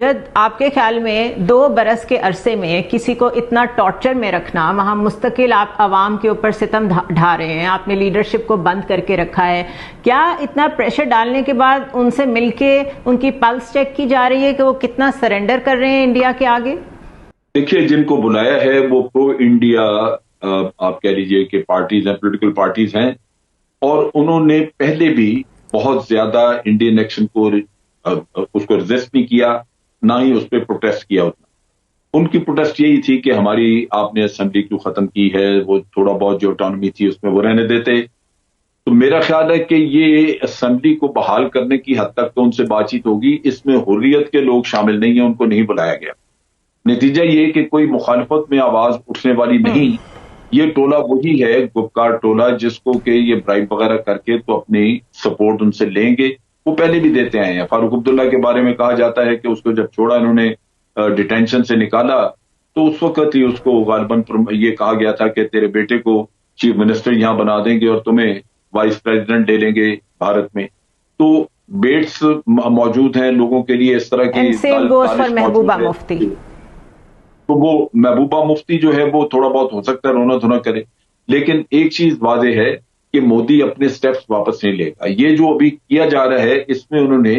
جد آپ کے خیال میں 2 برس کے عرصے میں کسی کو اتنا ٹارچر میں رکھنا، وہاں مستقل آپ عوام کے اوپر ستم ڈھا رہے ہیں، آپ نے لیڈرشپ کو بند کر کے رکھا ہے، کیا اتنا پریشر ڈالنے کے بعد ان سے مل کے ان کی پلس چیک کی جا رہی ہے کہ وہ کتنا سرنڈر کر رہے ہیں انڈیا کے آگے؟ دیکھیے، جن کو بلایا ہے وہ پرو انڈیا آپ کہہ لیجئے کہ پارٹیز ہیں، پولیٹیکل پارٹیز ہیں، اور انہوں نے پہلے بھی بہت زیادہ انڈین ایکشن کو اس کو ریزسٹ نہیں کیا، نہ ہی اس پہ پروٹیسٹ کیا اتنا۔ ان کی پروٹیسٹ یہی تھی کہ ہماری آپ نے اسمبلی کیوں ختم کی ہے، وہ تھوڑا بہت جو اٹانومی تھی اس میں وہ رہنے دیتے۔ تو میرا خیال ہے کہ یہ اسمبلی کو بحال کرنے کی حد تک تو ان سے بات چیت ہوگی، اس میں حریت کے لوگ شامل نہیں ہیں، ان کو نہیں بلایا گیا۔ نتیجہ یہ کہ کوئی مخالفت میں آواز اٹھنے والی نہیں۔ یہ ٹولہ وہی ہے، گپکار ٹولہ، جس کو کہ یہ برائب وغیرہ کر کے تو اپنی سپورٹ ان سے لیں گے، وہ پہلے بھی دیتے آئے ہیں۔ فاروق عبداللہ کے بارے میں کہا جاتا ہے کہ اس کو جب چھوڑا انہوں نے، ڈیٹینشن سے نکالا، تو اس وقت ہی اس کو غالباً یہ کہا گیا تھا کہ تیرے بیٹے کو چیف منسٹر یہاں بنا دیں گے اور تمہیں وائس پریزیڈنٹ دے لیں گے بھارت میں۔ تو بیٹس موجود ہیں لوگوں کے لیے اس طرح کی۔ محبوبہ مفتی، تو وہ محبوبہ مفتی جو ہے وہ تھوڑا بہت ہو سکتا ہے رونا دھونا کرے، لیکن ایک چیز واضح ہے کہ مودی اپنے سٹیپس واپس نہیں لے گا۔ یہ جو ابھی کیا جا رہا ہے، اس میں انہوں نے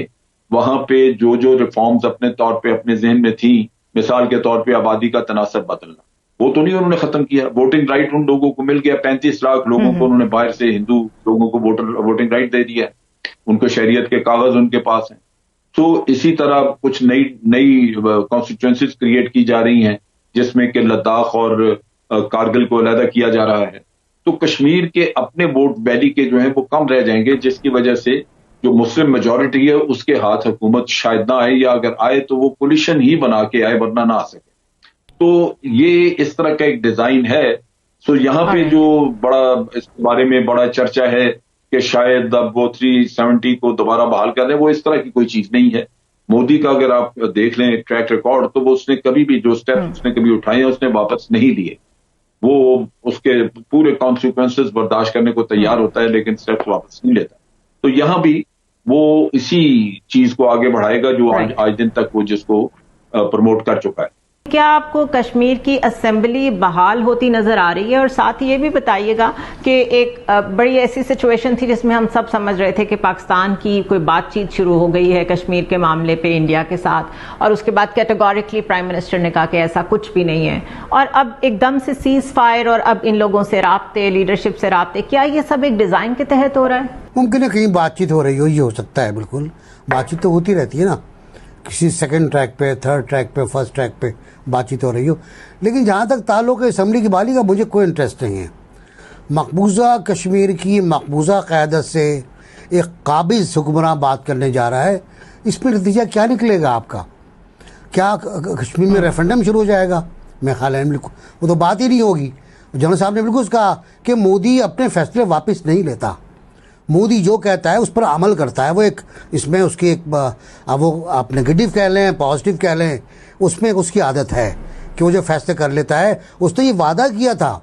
وہاں پہ جو ریفارمز اپنے طور پہ اپنے ذہن میں تھیں، مثال کے طور پہ آبادی کا تناسب بدلنا، وہ تو نہیں انہوں نے ختم کیا۔ ووٹنگ رائٹ ان لوگوں کو مل گیا، 35 لاکھ لوگوں کو انہوں نے باہر سے ہندو لوگوں کو ووٹنگ رائٹ دے دیا، ان کو شہریت کے کاغذ ان کے پاس ہیں۔ تو اسی طرح کچھ نئی کانسٹیٹوئنسیز کریٹ کی جا رہی ہیں، جس میں کہ لداخ اور کارگل کو علیحدہ کیا جا رہا ہے۔ تو کشمیر کے اپنے ووٹ ویلی کے جو ہیں وہ کم رہ جائیں گے، جس کی وجہ سے جو مسلم میجورٹی ہے اس کے ہاتھ حکومت شاید نہ آئے، یا اگر آئے تو وہ کولیشن ہی بنا کے آئے، ورنہ نہ آ سکے۔ تو یہ اس طرح کا ایک ڈیزائن ہے۔ سو یہاں پہ جو بڑا اس بارے میں بڑا چرچا ہے کہ شاید اب وہ 370 کو دوبارہ بحال کر دیں، وہ اس طرح کی کوئی چیز نہیں ہے۔ مودی کا اگر آپ دیکھ لیں ٹریک ریکارڈ، تو وہ اس نے کبھی بھی جو سٹیپس اس نے کبھی اٹھائے ہیں اس نے واپس نہیں لیے۔ وہ اس کے پورے کانسیکوینسز برداشت کرنے کو تیار ہوتا ہے، لیکن سٹیپس واپس نہیں لیتا۔ تو یہاں بھی وہ اسی چیز کو آگے بڑھائے گا جو آج دن تک وہ جس کو پروموٹ کر چکا ہے۔ کیا آپ کو کشمیر کی اسمبلی بحال ہوتی نظر آ رہی ہے؟ اور ساتھ یہ بھی بتائیے گا کہ ایک بڑی ایسی سچویشن تھی جس میں ہم سب سمجھ رہے تھے کہ پاکستان کی کوئی بات چیت شروع ہو گئی ہے کشمیر کے معاملے پہ انڈیا کے ساتھ، اور اس کے بعد کیٹیگوریکلی پرائم منسٹر نے کہا کہ ایسا کچھ بھی نہیں ہے، اور اب ایک دم سے سیز فائر اور اب ان لوگوں سے رابطے، لیڈرشپ سے رابطے، کیا یہ سب ایک ڈیزائن کے تحت ہو رہا ہے؟ ممکن ہے کہیں بات چیت ہو رہی ہو، یہ ہو سکتا ہے، بالکل بات چیت تو ہوتی رہتی ہے نا، کسی سیکنڈ ٹریک پہ، تھرڈ ٹریک پہ، فرسٹ ٹریک پہ بات چیت ہو رہی ہو۔ لیکن جہاں تک تعلق ہے اسمبلی کی بحالی کا، مجھے کوئی انٹرسٹ نہیں ہے۔ مقبوضہ کشمیر کی مقبوضہ قیادت سے ایک قابض حکمراں بات کرنے جا رہا ہے، اس میں نتیجہ کیا نکلے گا آپ کا؟ کیا کشمیر میں ریفرنڈم شروع ہو جائے گا؟ میں خیال ہے وہ تو بات ہی نہیں ہوگی۔ جنرل صاحب نے بالکل کہا کہ مودی اپنے فیصلے واپس نہیں لیتا، مودی جو کہتا ہے اس پر عمل کرتا ہے۔ وہ ایک اس میں اس کی ایک وہ آپ نگیٹو کہہ لیں پازیٹیو کہہ لیں، اس میں اس کی عادت ہے کہ وہ جو فیصلے کر لیتا ہے۔ اس نے یہ وعدہ کیا تھا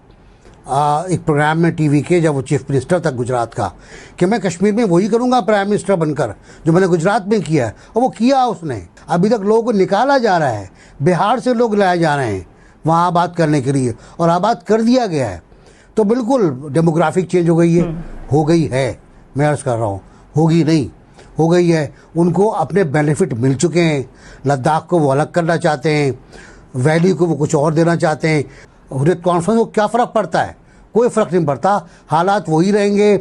ایک پروگرام میں ٹی وی کے، جب وہ چیف منسٹر تھا گجرات کا، کہ میں کشمیر میں وہی کروں گا پرائم منسٹر بن کر جو میں نے گجرات میں کیا ہے، اور وہ کیا اس نے۔ ابھی تک لوگوں کو نکالا جا رہا ہے، بہار سے لوگ لائے جا رہے ہیں وہاں آباد کرنے کے لیے، اور آباد کر دیا گیا ہے۔ تو بالکل ڈیموگرافک چینج ہو گئی ہے، ہو گئی ہے، میں عرض کر رہا ہوں ہوگی نہیں، ہو گئی ہے۔ ان کو اپنے بینیفٹ مل چکے ہیں، لداخ کو وہ الگ کرنا چاہتے ہیں، ویلی کو وہ کچھ اور دینا چاہتے ہیں۔ حریت کانفرنس کو کیا فرق پڑتا ہے؟ کوئی فرق نہیں پڑتا، حالات وہی رہیں گے۔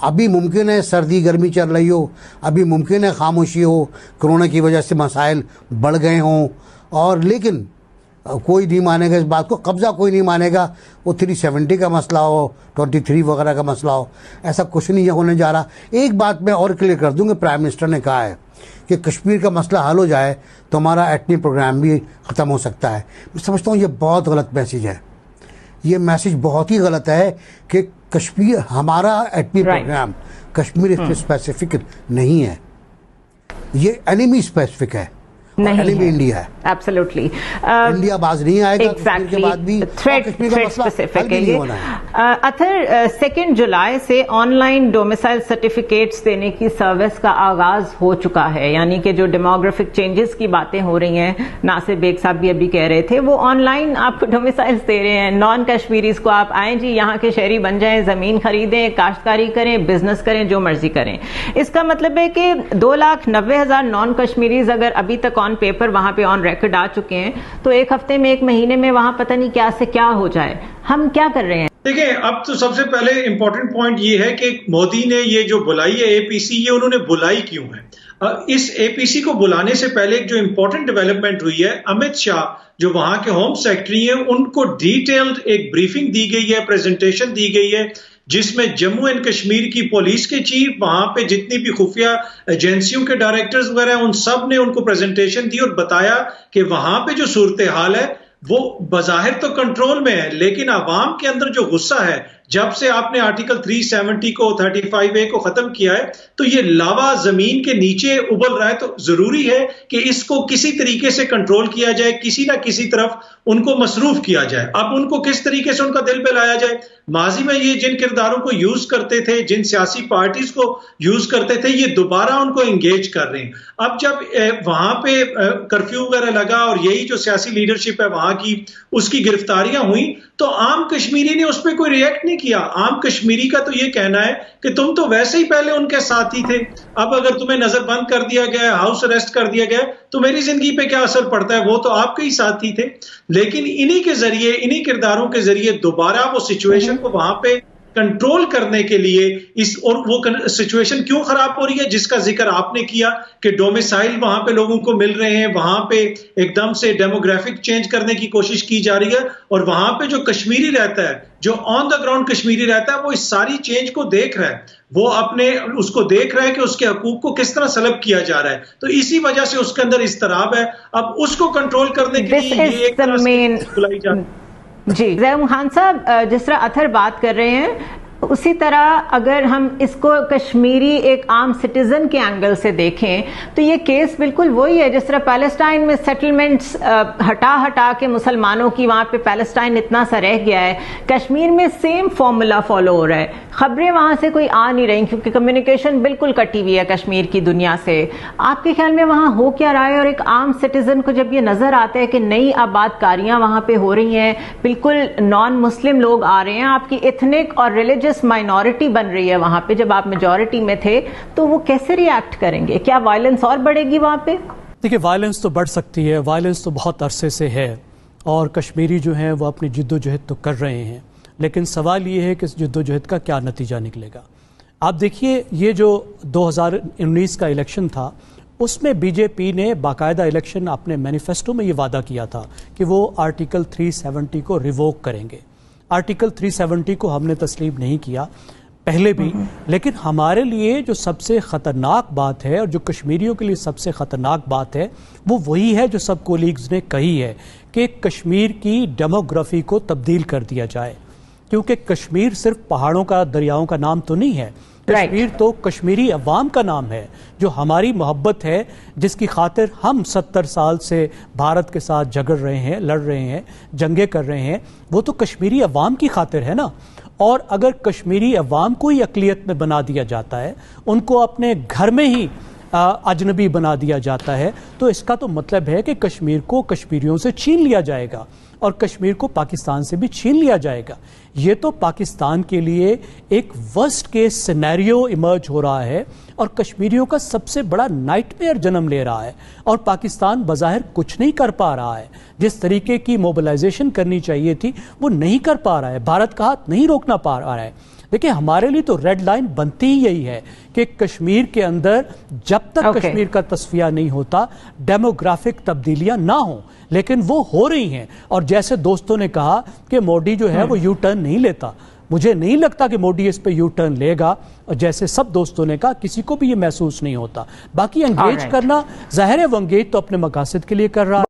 ابھی ممکن ہے سردی گرمی چل رہی ہو، ابھی ممکن ہے خاموشی ہو، کرونا کی وجہ سے مسائل بڑھ گئے ہوں، اور لیکن کوئی نہیں مانے گا اس بات کو، قبضہ کوئی نہیں مانے گا۔ وہ 370 کا مسئلہ ہو، 23 وغیرہ کا مسئلہ ہو، ایسا کچھ نہیں ہونے جا رہا۔ ایک بات میں اور کلیئر کر دوں کہ پرائم منسٹر نے کہا ہے کہ کشمیر کا مسئلہ حل ہو جائے تو ہمارا ایٹمی پروگرام بھی ختم ہو سکتا ہے۔ میں سمجھتا ہوں یہ بہت غلط میسیج ہے، یہ میسیج بہت ہی غلط ہے کہ کشمیر ہمارا ایٹمی پروگرام کشمیر اسپیسیفک نہیں ہے، یہ اینیمی اسپیسیفک ہے۔ نہیں ہے انڈیا ہے. ایبسلیوٹلی انڈیا باز نہیں آئے گا. ایگزیکٹلی کے بعد بھی تھریٹ اسپیسیفک ہے یہ. اطہر 2 جولائی سے آن لائن ڈومیسائل سرٹیفکیٹس دینے کی سروس کا آغاز ہو چکا ہے. یعنی کہ جو ڈیموگرافک چینجز کی باتیں ہو رہی ہیں, ناصر بیگ صاحب بھی ابھی کہہ رہے تھے, وہ آن لائن آپ کو ڈومیسائلس دے رہے ہیں. نان کشمیریز کو آپ آئیں جی یہاں کے شہری بن جائیں, زمین خریدیں, کاشتکاری کریں, بزنس کریں, جو مرضی کریں. اس کا مطلب ہے کہ 2,90,000 نان کشمیریز اگر ابھی تک آن پیپر وہاں پہ آن ریکارڈ آ چکے ہیں, تو ایک ہفتے میں 1 مہینے میں وہاں پتہ نہیں کیا سے کیا ہو جائے. ہم کیا کر رہے ہیں؟ دیکھیں, اب تو سب سے پہلے امپورٹنٹ پوائنٹ یہ ہے کہ مودی نے یہ جو بلائی ہے APC, یہ انہوں نے بلائی کیوں ہے؟ اس APC کو بلانے سے پہلے جو امپورٹنٹ ڈیولپمنٹ ہوئی ہے, امت شاہ جو وہاں کے ہوم سیکرٹری ہیں, ان کو ڈیٹیلڈ ایک بریفنگ دی گئی ہے, پریزنٹیشن دی گئی ہے, جس میں جموں اینڈ کشمیر کی پولیس کے چیف, وہاں پہ جتنی بھی خفیہ ایجنسیوں کے ڈائریکٹرز وغیرہ ہیں, ان سب نے ان کو پریزنٹیشن دی اور بتایا کہ وہاں پہ جو صورتحال ہے وہ بظاہر تو کنٹرول میں ہے, لیکن عوام کے اندر جو غصہ ہے, جب سے آپ نے آرٹیکل 370 کو 35A کو ختم کیا ہے, تو یہ لاوا زمین کے نیچے ابل رہا ہے. تو ضروری ہے کہ اس کو کسی طریقے سے کنٹرول کیا جائے, کسی نہ کسی طرف ان کو مصروف کیا جائے. اب ان کو کس طریقے سے ان کا دل پہ لایا جائے؟ ماضی میں یہ جن کرداروں کو یوز کرتے تھے, جن سیاسی پارٹیز کو یوز کرتے تھے, یہ دوبارہ ان کو انگیج کر رہے ہیں. اب جب وہاں پہ کرفیو وغیرہ لگا اور یہی جو سیاسی لیڈرشپ ہے وہاں کی, اس کی گرفتاریاں ہوئیں, تو عام کشمیری نے اس پہ کوئی ریئیکٹ نہیں کیا. عام کشمیری کا تو یہ کہنا ہے کہ تم تو ویسے ہی پہلے ان کے ساتھی تھے, اب اگر تمہیں نظر بند کر دیا گیا, ہاؤس اریسٹ کر دیا گیا, تو میری زندگی پہ کیا اثر پڑتا ہے؟ وہ تو آپ کے ہی ساتھی تھے. لیکن انہی کے ذریعے, انہی کرداروں کے ذریعے دوبارہ وہ سچویشن کو وہاں پہ کنٹرول کرنے کے لیے اور وہ سچویشن کیوں خراب ہو رہی ہے جس کا ذکر آپ نے کیا کہ ڈومیسائل وہاں پہ لوگوں کو مل رہے ہیں, وہاں پہ ایک دم سے ڈیموگرافک چینج کرنے کی کوشش کی جا رہی ہے, اور وہاں پہ جو کشمیری رہتا ہے, جو آن دا گراؤنڈ کشمیری رہتا ہے, وہ اس ساری چینج کو دیکھ رہا ہے, وہ اپنے اس کو دیکھ رہا ہے کہ اس کے حقوق کو کس طرح سلب کیا جا رہا ہے. تو اسی وجہ سے اس کے اندر اضطراب ہے. اب اس کو کنٹرول کرنے کے لیے یہ ایک طرح سے بلائی جا رہی ہے. جی زیم خان صاحب, جس طرح اطہر بات کر رہے ہیں, اسی طرح اگر ہم اس کو کشمیری ایک عام سٹیزن کے اینگل سے دیکھیں تو یہ کیس بالکل وہی ہے جس طرح پیلسٹائن میں سیٹلمنٹس ہٹا کے مسلمانوں کی وہاں پہ پیلسٹائن اتنا سا رہ گیا ہے, کشمیر میں سیم فارمولا فالو ہو رہا ہے. خبریں وہاں سے کوئی آ نہیں رہی کیونکہ کمیونیکیشن بالکل کٹی ہوئی ہے کشمیر کی دنیا سے. آپ کے خیال میں وہاں ہو کیا رہا ہے؟ اور ایک عام سٹیزن کو جب یہ نظر آتا ہے کہ نئی آباد کاریاں وہاں پہ ہو رہی ہیں, بالکل نان مسلم لوگ آ رہے ہیں, آپ کی ایتھنک اور ریلیجس مائنورٹی بن رہی ہے وہاں پہ, جب آپ میجورٹی میں تھے, تو وہ کیسے ری ایکٹ کریں گے؟ کیا وائلنس اور بڑھے گی وہاں پہ؟ دیکھیے, وائلنس تو بڑھ سکتی ہے, وائلنس تو بہت عرصے سے ہے, اور کشمیری جو ہیں وہ اپنی جد و جہد تو کر رہے ہیں, لیکن سوال یہ ہے کہ اس جد و جہد کا کیا نتیجہ نکلے گا. آپ دیکھیے, یہ جو 2019 کا الیکشن تھا, اس میں بی جے پی نے باقاعدہ الیکشن اپنے مینیفیسٹو میں یہ وعدہ کیا تھا کہ وہ آرٹیکل 370 کو ریووک کریں گے. آرٹیکل 370 کو ہم نے تسلیم نہیں کیا پہلے بھی, لیکن ہمارے لیے جو سب سے خطرناک بات ہے اور جو کشمیریوں کے لیے سب سے خطرناک بات ہے, وہ وہی ہے جو سب کولیگز نے کہی ہے کہ کشمیر کی ڈیموگرافی کو تبدیل کر دیا جائے. کیونکہ کشمیر صرف پہاڑوں کا, دریاؤں کا نام تو نہیں ہے, کشمیر تو کشمیری عوام کا نام ہے, جو ہماری محبت ہے, جس کی خاطر ہم 70 سال سے بھارت کے ساتھ جھگڑ رہے ہیں, لڑ رہے ہیں, جنگیں کر رہے ہیں, وہ تو کشمیری عوام کی خاطر ہے نا. اور اگر کشمیری عوام کو ہی اقلیت میں بنا دیا جاتا ہے, ان کو اپنے گھر میں ہی اجنبی بنا دیا جاتا ہے, تو اس کا تو مطلب ہے کہ کشمیر کو کشمیریوں سے چھین لیا جائے گا اور کشمیر کو پاکستان سے بھی چھین لیا جائے گا. یہ تو پاکستان کے لیے ایک ورسٹ کیس سینیریو ایمرج ہو رہا ہے, اور کشمیریوں کا سب سے بڑا نائٹ میئر جنم لے رہا ہے, اور پاکستان بظاہر کچھ نہیں کر پا رہا ہے. جس طریقے کی موبلائزیشن کرنی چاہیے تھی وہ نہیں کر پا رہا ہے, بھارت کا ہاتھ نہیں روکنا پا رہا ہے. دیکھیں, ہمارے لیے تو ریڈ لائن بنتی ہی یہی ہے کہ کشمیر کے اندر جب تک کشمیر کا تصفیہ نہیں ہوتا, ڈیموگرافک تبدیلیاں نہ ہوں, لیکن وہ ہو رہی ہیں. اور جیسے دوستوں نے کہا کہ مودی جو ہے وہ یو ٹرن نہیں لیتا, مجھے نہیں لگتا کہ مودی اس پہ یو ٹرن لے گا, اور جیسے سب دوستوں نے کہا کسی کو بھی یہ محسوس نہیں ہوتا. باقی انگیج کرنا ظاہر ہے, وہ انگیج تو اپنے مقاصد کے لیے کر رہا ہے.